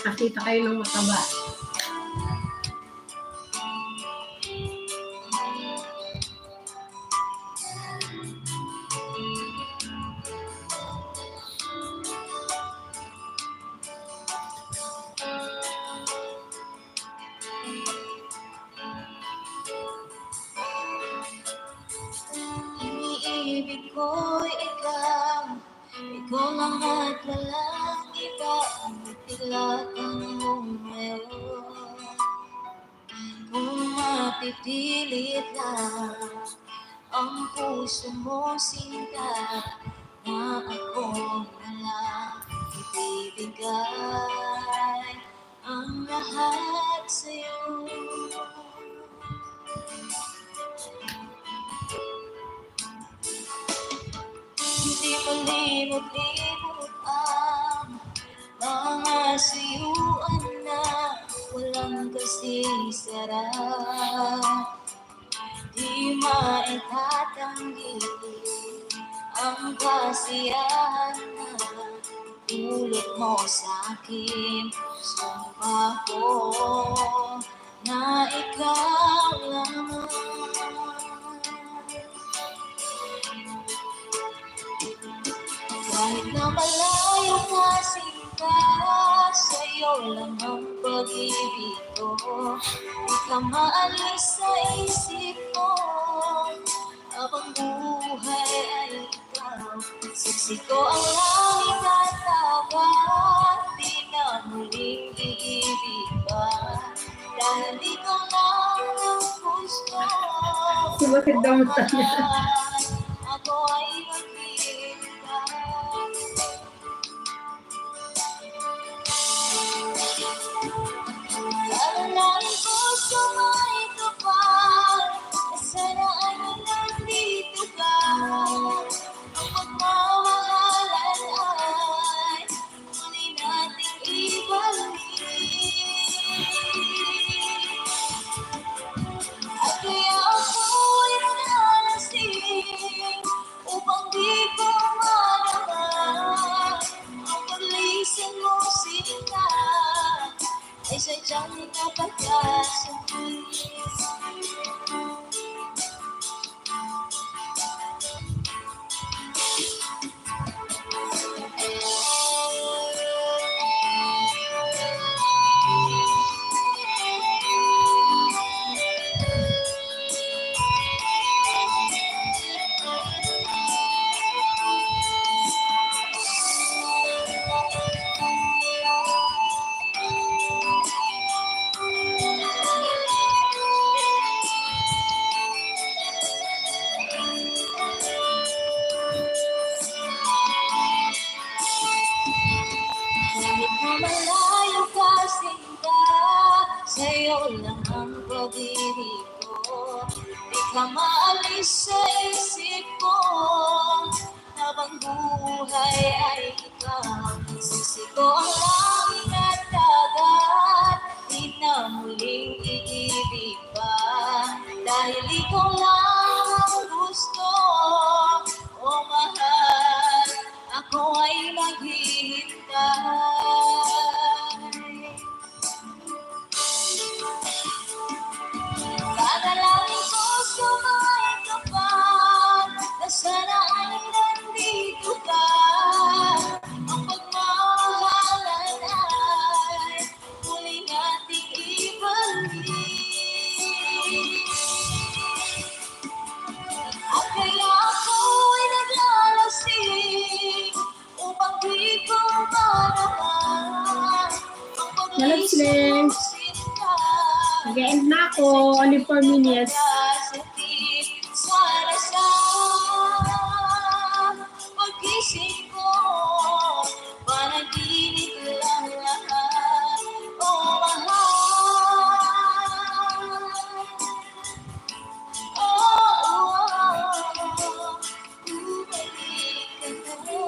Nakakita kayo ng mataba. Iniibig ko ikaw, ikaw lang at walang iba. Ang tila ang iyong ngayon. Kung mapipilit lang ang puso mo sinta, na ako na lang ibibigay ang lahat sa'yo. Hindi mo limot-limot ang mga siyuan na walang kasisara. Di maitatanggi ang kasiyahan na tulad mo sa'kin. Sumpa ko na ikaw lang. Kahit na malayo ka sinta, sa'yo lang ang pag-ibig ko. Di ka maalis sa isip ko, habang buhay ay ikaw. Saksi ko ang langit at dagat, di na muling iibig pa. Dahil ikaw lang ang gusto, Sumakit daw ang tanya. ako ay maghihintay. Alalain ko sa may kapal, na sana ay nandito ka. Ang pagmamahalan ay muli nating ibalik. At kaya ako'y naglalasing upang di ko madama ang paglisan mo sinta ay sadyang napagkasabi. Kahit na malayo ka sinta, sa'yo lang ang pag-ibig ko. Di ka maalis sa isip ko, habang buhay ay ikaw. Sisi ko ang langit at dagat, di na muling iibig pa. Dahil ikaw lang ang gusto, o mahal, ako ay maghihintay. Dadalangin ko sa may kapal, na sana ay nandito ka. Ang pagmamahalan ay muli nating ibalik. At kaya ako'y naglalasing upang di ko madama ang paglisan mo sinta. Nag-end na ako. Only 4 minutes. Sana sa pag-isip ko, panaginip lang lahat, o mahal. Bumalik ka na.